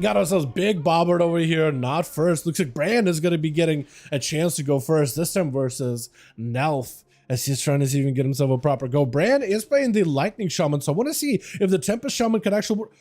Got ourselves big bobbard over here, not first. Looks like Bran is going to be getting a chance to go first, this time versus Nelf, as he's trying to see if he can get himself a proper go. Bran is playing the Lightning Shaman, so I want to see if the Tempest Shaman can actually work.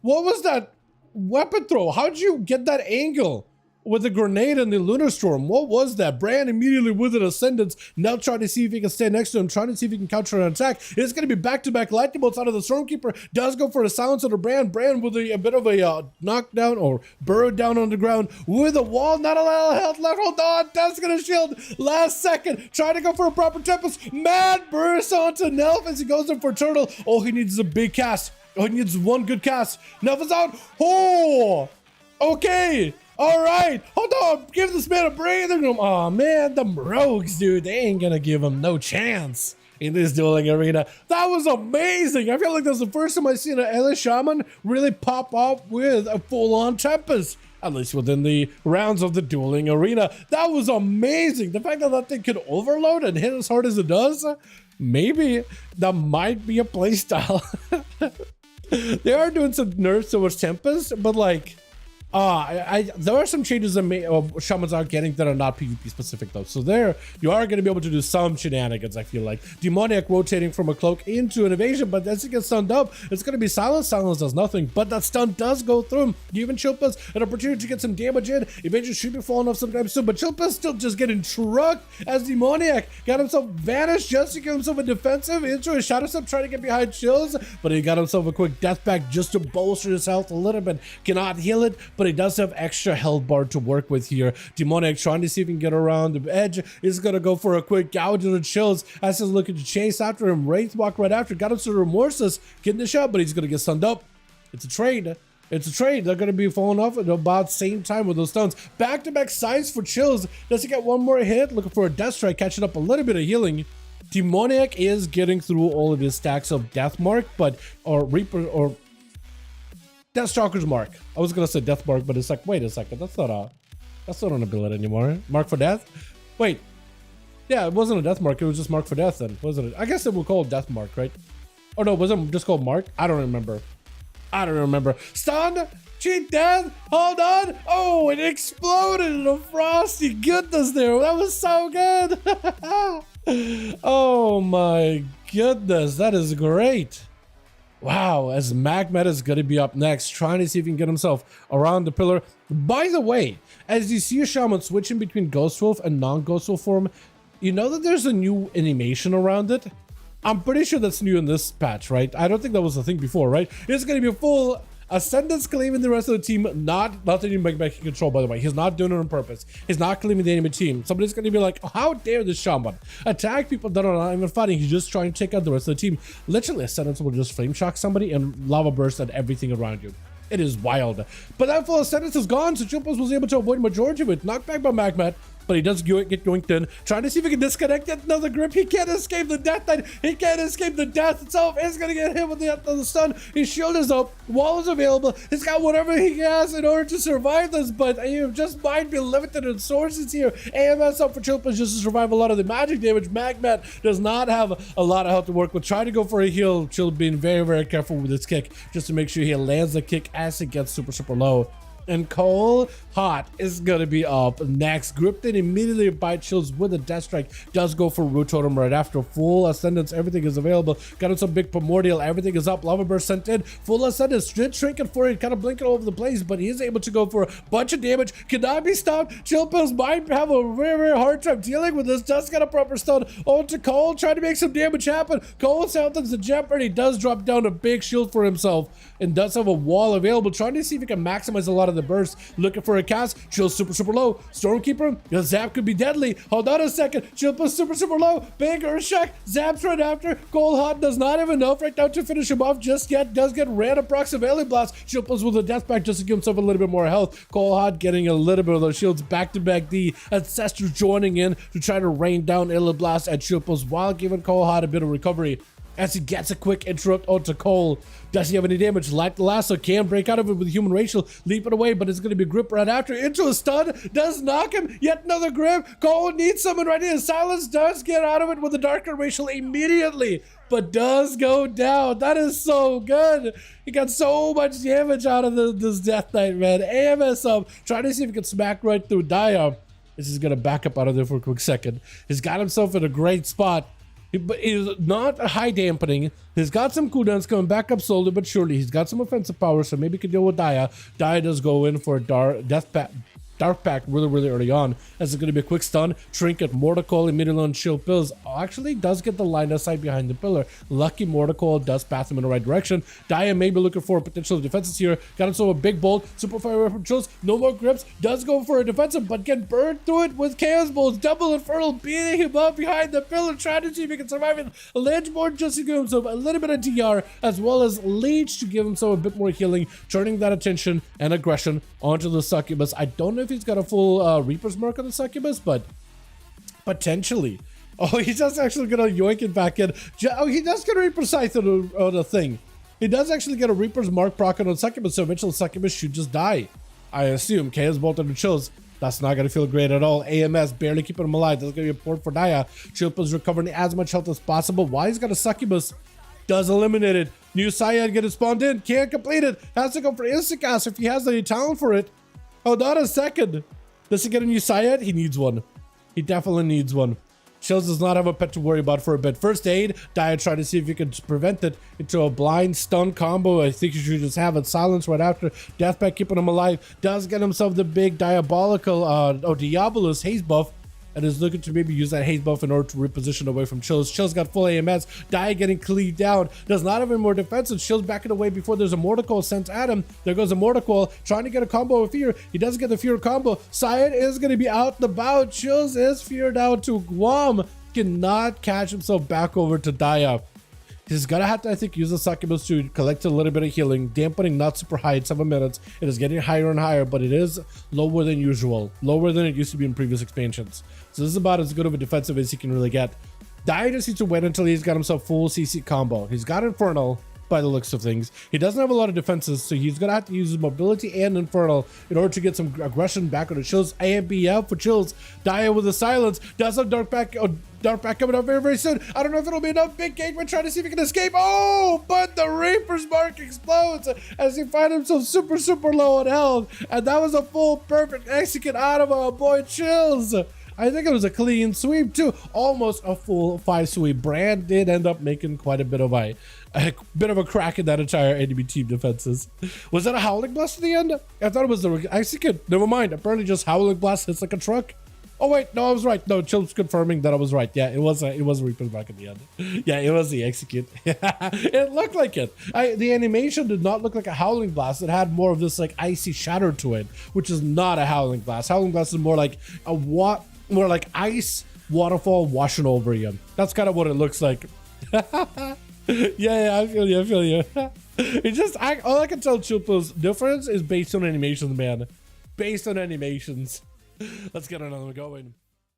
What was that weapon throw? How did you get that angle? With the grenade and the Lunar Storm, what was that? Bran immediately with an Ascendance, now trying to see if he can stay next to him, trying to see if he can counter an attack. It's going to be back-to-back lightning bolts out of the Stormkeeper. Does go for a silence on the Bran. Bran with a bit of a knockdown or burrow down on the ground with a wall. Not a lot of health left. Hold on. That's going to shield. Last second. Trying to go for a proper Tempest. Mad burst onto Nelf as he goes in for Turtle. All he needs is a big cast. Oh, he needs one good cast. Nelf is out. Oh, okay. All right, hold on, give this man a breather. Oh man, the rogues, dude, they ain't gonna give him no chance in this dueling arena. That was amazing. I feel like that's the first time I've seen an Elish Shaman really pop up with a full-on Tempest, at least within the rounds of the dueling arena. That was amazing. The fact that that thing could overload and hit as hard as it does, maybe that might be a playstyle. They are doing some nerfs towards Tempest, but like, there are some changes that shamans are getting that are not PvP specific though. So there, you are going to be able to do some shenanigans, I feel like. Demoniac rotating from a cloak into an evasion, but as he gets stunned up, it's going to be silence. Silence does nothing, but that stun does go through him. Giving Chilpas an opportunity to get some damage in. Evasion should be falling off sometime soon, but Chilpas still just getting trucked as Demoniac got himself vanished just to give himself a defensive into a Shadow Step, trying to get behind Chills, but he got himself a quick death back just to bolster his health a little bit. Cannot heal it, but he does have extra health bar to work with here. Demoniac trying to see if he can get around the edge. Is going to go for a quick gouge of the Chills as he's looking to chase after him. Wraithwalk right after. Got him to Remorseless, getting the shot, but he's going to get stunned up. It's a trade. It's a trade. They're going to be falling off at about the same time with those stuns. Back-to-back sides for Chills. Does he get one more hit? Looking for a Death Strike, catching up a little bit of healing. Demoniac is getting through all of his stacks of Death Mark, or Reaper, or Deathstalker's Mark. I was gonna say Death Mark, but it's like, wait a second, that's not an ability anymore. Mark for Death? Wait. Yeah, it wasn't a Death Mark, it was just Mark for Death then, wasn't it? I guess it would call it Death Mark, right? Oh no, was it just called Mark? I don't remember. Stun! Cheat death! Hold on! Oh, it exploded in a frosty goodness there. That was so good! Oh my goodness, that is great. Wow, as Magmet is going to be up next, trying to see if he can get himself around the pillar. By the way, as you see a shaman switching between Ghost Wolf and non-Ghost Wolf form, you know that there's a new animation around it? I'm pretty sure that's new in this patch, right? I don't think that was a thing before, right? It's going to be a full Ascendance claiming the rest of the team, not letting Magmet can control, by the way. He's not doing it on purpose. He's not claiming the enemy team. Somebody's going to be like, oh, how dare this shaman attack people that are not even fighting? He's just trying to take out the rest of the team. Literally, Ascendance will just flame shock somebody and lava burst at everything around you. It is wild. But that full Ascendance is gone, so Chilpas was able to avoid majority of it. Knocked back by Magmet, but he does get yoinked in. Trying to see if he can disconnect yet another grip. He can't escape the death knight. He can't escape the death itself. He's going to get hit with the stun. His shield is up. Wall is available. He's got whatever he has in order to survive this, but you just might be limited in sources here. AMS up for Chilpas just to survive a lot of the magic damage. Magmet does not have a lot of health to work with. Trying to go for a heal. Chill being very, very careful with his kick just to make sure he lands the kick as it gets super, super low. And Cole Hot is going to be up next. Gripped in immediately by Chills with a Death Strike. Does go for Root Totem right after. Full Ascendance. Everything is available. Got him some big Primordial. Everything is up. Lava Burst sent in. Full Ascendance. Shrinking for it. Kind of blinking all over the place. But he is able to go for a bunch of damage. Cannot be stopped. Chillpills might have a very, very hard time dealing with this. Does get a proper stun. Onto Cole. Trying to make some damage happen. Cole's health is in jeopardy. Does drop down a big shield for himself. And does have a wall available. Trying to see if he can maximize a lot of the burst. Looking for a cast. Chill super, super low. Stormkeeper. Your zap could be deadly. Hold on a second. Chillpa super, super low. Big Earthshock. Zaps right after. Cold Hot does not have enough right now to finish him off just yet. Does get random procs of Alien Blast. Chillpa's with a death back just to give himself a little bit more health. Cold Hot getting a little bit of those shields back to back. The Ancestor joining in to try to rain down Alien Blast at Chillpa's while giving Cold Hot a bit of recovery. as he gets a quick interrupt onto Cole. Does he have any damage? Like the lasso, can break out of it with human racial, leap it away, but it's going to be grip right after. Into a stun, does knock him, yet another grip. Cole needs someone right in. Silence does get out of it with a darker racial immediately, but does go down. That is so good. He got so much damage out of this Death Knight, man. AMS up, trying to see if he can smack right through Dia. This is going to back up out of there for a quick second. He's got himself in a great spot. But he's not a high dampening. He's got some cooldowns coming back up slowly but surely. He's got some offensive power, so maybe he can deal with Dia. Dia does go in for a Dark Pack really early on, as it's going to be a quick stun. Trinket, Mortal immediately on shield pills. Actually does get the line of sight behind the pillar. Lucky Mortal does pass him in the right direction. Dia may be looking for potential defenses here. Got himself a big bolt. Super fire weapon chose. No more grips. Does go for a defensive, but get burned through it with chaos bolts. Double infernal beating him up behind the pillar, trying to see if he can survive it. Lynchborn just to give himself a little bit of DR, as well as Leech to give himself a bit more healing, turning that attention and aggression onto the succubus. I don't know if he's got a full Reaper's mark on the succubus, but potentially. Oh, he's just actually gonna yoink it back in. Oh, he does get a Reaper's Scythe on the thing. He does actually get a Reaper's mark proc on succubus, so eventually succubus should just die, I assume. Chaos Bolt under chills. That's not gonna feel great at all. AMS barely keeping him alive. That's gonna be a port for Dia. Chilpa's recovering as much health as possible. Why he's got a succubus? Does eliminate it. New Syed get it spawned in. Can't complete it. Has to go for instant cast if he has any talent for it. Hold on a second. Does he get a new Syed? He needs one. He definitely needs one. Chills does not have a pet to worry about for a bit. First aid, Dia trying to see if you can prevent it into a blind stun combo. I think you should just have it silence right after. Deathpack keeping him alive. Does get himself the big diabolical, Diabolus haze buff, and is looking to maybe use that haze buff in order to reposition away from Chills. Chills got full AMS. Dia getting cleaved down. Does not have any more defensive. Chills backing away before there's a Mortal sent at him. There goes a Mortal trying to get a combo of Fear. He doesn't get the Fear combo. Syed is going to be out the bout. Chills is feared out to Guam. Cannot catch himself back over to Dia. He's gonna have to, I think, use the succubus to collect a little bit of healing. Dampening not super high at 7 minutes. It is getting higher and higher, but it is lower than usual. Lower than it used to be in previous expansions. So this is about as good of a defensive as he can really get. Dia just needs to wait until he's got himself full CC combo. He's got Infernal by the looks of things. He doesn't have a lot of defenses, so he's gonna have to use his mobility and Infernal in order to get some aggression back on the Chills. AMB out for Chills. Dia with a silence. Does have Dark Pack coming up very soon. I don't know if it'll be enough. Big Gateman trying to see if he can escape. Oh, but the Reaper's mark explodes as he finds himself super low on health. And that was a full perfect execute out of our boy Chills. I think it was a clean sweep too. Almost a full 5 sweep. Brand did end up making quite a bit of a crack in that entire enemy team defenses. Was that a Howling Blast at the end? I thought it was the execute. Never mind. Apparently just Howling Blast hits like a truck. Oh wait, no, I was right. No, Chill's confirming that I was right. Yeah, it was Reaper's back at the end. Yeah, it was the execute. It looked like it. The animation did not look like a Howling Blast. It had more of this like icy shatter to it, which is not a Howling Blast. Howling Blast is more like more like ice waterfall washing over you. That's kind of what it looks like. Yeah, I feel you. It's just all I can tell Chilpo's difference is based on animations, man. Based on animations. Let's get another one going.